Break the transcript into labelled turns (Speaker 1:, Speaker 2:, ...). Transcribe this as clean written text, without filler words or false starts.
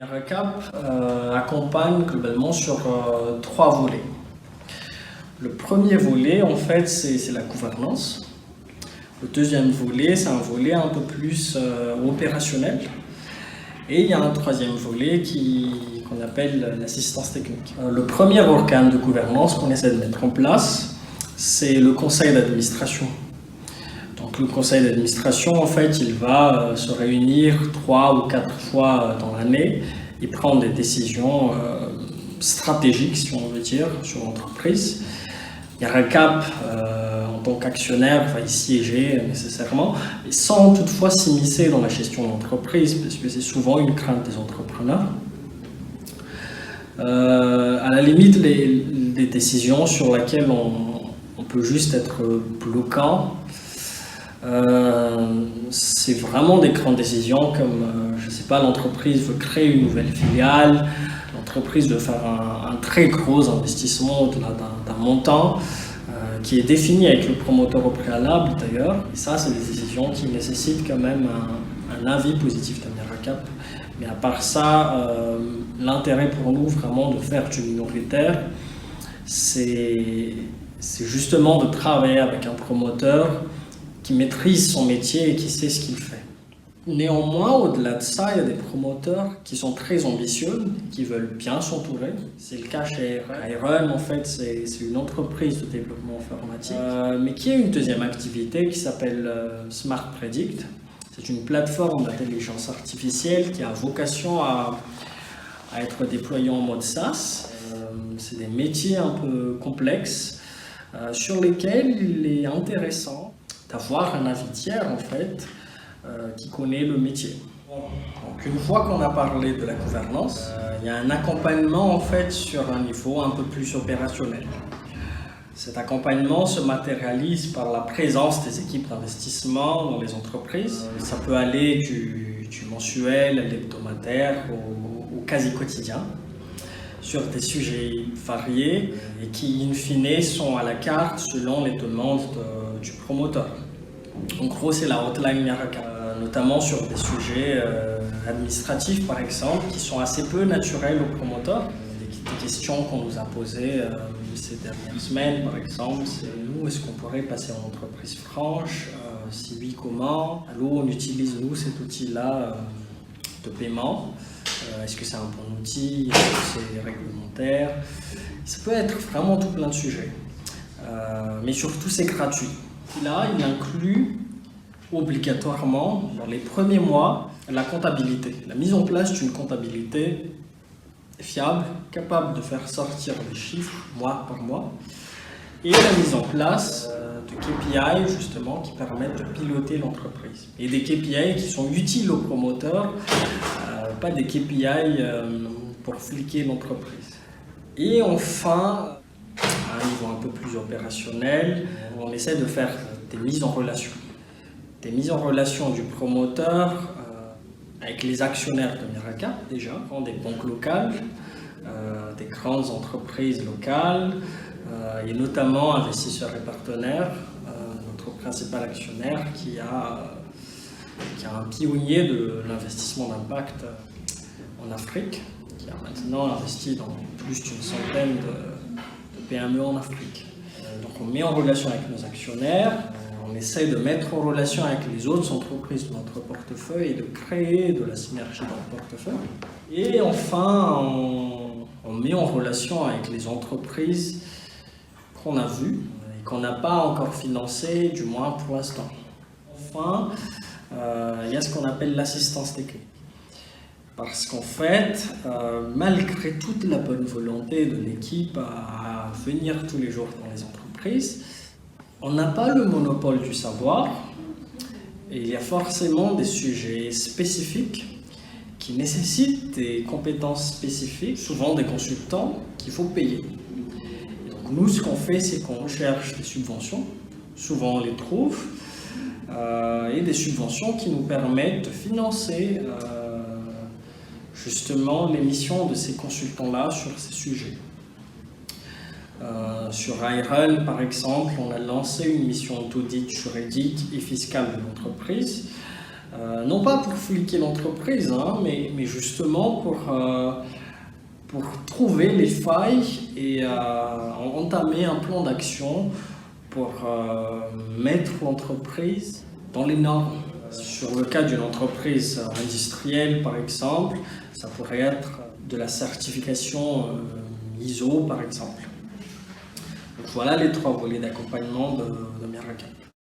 Speaker 1: Recap accompagne globalement sur trois volets. Le premier volet, en fait, c'est la gouvernance. Le deuxième volet, c'est un volet un peu plus opérationnel. Et il y a un troisième volet qu'on appelle l'assistance technique. Le premier organe de gouvernance qu'on essaie de mettre en place, c'est le conseil d'administration. Donc le conseil d'administration, en fait, il va se réunir 3 ou 4 fois dans l'année et prendre des décisions stratégiques, si on veut dire, sur l'entreprise. Recap, en tant qu'actionnaire, va y siéger nécessairement, mais sans toutefois s'immiscer dans la gestion de l'entreprise, parce que c'est souvent une crainte des entrepreneurs. À la limite, des décisions sur lesquelles on peut juste être bloquant, c'est vraiment des grandes décisions comme, je ne sais pas, l'entreprise veut créer une nouvelle filiale, l'entreprise veut faire un très gros investissement au-delà d'un montant qui est défini avec le promoteur au préalable d'ailleurs. Et ça, c'est des décisions qui nécessitent quand même un avis positif d'Amiracap. Mais à part ça, l'intérêt pour nous vraiment de faire du minoritaire, c'est justement de travailler avec un promoteur qui maîtrise son métier et qui sait ce qu'il fait. Néanmoins, au-delà de ça, il y a des promoteurs qui sont très ambitieux, qui veulent bien s'entourer. C'est le cas chez Iron, en fait, c'est une entreprise de développement informatique, mais qui a une deuxième activité qui s'appelle Smart Predict. C'est une plateforme d'intelligence artificielle qui a vocation à être déployée en mode SaaS. C'est des métiers un peu complexes sur lesquels il est intéressant d'avoir un avis tiers, en fait, qui connaît le métier. Donc, une fois qu'on a parlé de la gouvernance, il y a un accompagnement, en fait, sur un niveau un peu plus opérationnel. Cet accompagnement se matérialise par la présence des équipes d'investissement dans les entreprises. Ça peut aller du mensuel à l'hebdomadaire au quasi quotidien, sur des sujets variés et qui, in fine, sont à la carte selon les demandes du promoteur. En gros, c'est la hotline Miracap, notamment sur des sujets administratifs, par exemple, qui sont assez peu naturels aux promoteurs. Des questions qu'on nous a posées ces dernières semaines, par exemple, c'est nous, est-ce qu'on pourrait passer en entreprise franche? Si oui, comment? Allô, on utilise, nous, cet outil-là de paiement. Est-ce que c'est un bon outil? Est-ce que c'est réglementaire? Ça peut être vraiment tout plein de sujets. Mais surtout, c'est gratuit. Là, il inclut obligatoirement, dans les premiers mois, la comptabilité. La mise en place d'une comptabilité fiable, capable de faire sortir les chiffres mois par mois, et la mise en place de KPI, justement, qui permettent de piloter l'entreprise. Et des KPI qui sont utiles aux promoteurs, pas des KPI pour fliquer l'entreprise. Et enfin, à un niveau un peu plus opérationnel, on essaie de faire des mises en relation. Des mises en relation du promoteur avec les actionnaires de Miracap, déjà, des banques locales, des grandes entreprises locales, et notamment investisseurs et partenaires, notre principal actionnaire qui a un pionnier de l'investissement d'impact en Afrique, qui a maintenant investi dans plus d'une centaine de PME en Afrique. Donc on met en relation avec nos actionnaires, on essaie de mettre en relation avec les autres entreprises de notre portefeuille et de créer de la synergie dans le portefeuille. Et enfin, on met en relation avec les entreprises qu'on a vues et qu'on n'a pas encore financées, du moins pour l'instant. Enfin, il y a ce qu'on appelle l'assistance technique. Parce qu'en fait, malgré toute la bonne volonté de l'équipe à venir tous les jours dans les entreprises, on n'a pas le monopole du savoir et il y a forcément des sujets spécifiques qui nécessitent des compétences spécifiques, souvent des consultants qu'il faut payer. Et donc nous, ce qu'on fait, c'est qu'on cherche des subventions, souvent on les trouve, et des subventions qui nous permettent de financer justement les missions de ces consultants-là sur ces sujets. Sur Iron, par exemple, on a lancé une mission d'audit juridique et fiscal de l'entreprise Non pas pour fliquer l'entreprise, hein, mais justement pour trouver les failles et entamer un plan d'action pour mettre l'entreprise dans les normes. Sur le cas d'une entreprise industrielle, par exemple, ça pourrait être de la certification ISO, par exemple. Donc voilà les 3 volets d'accompagnement de Miracap.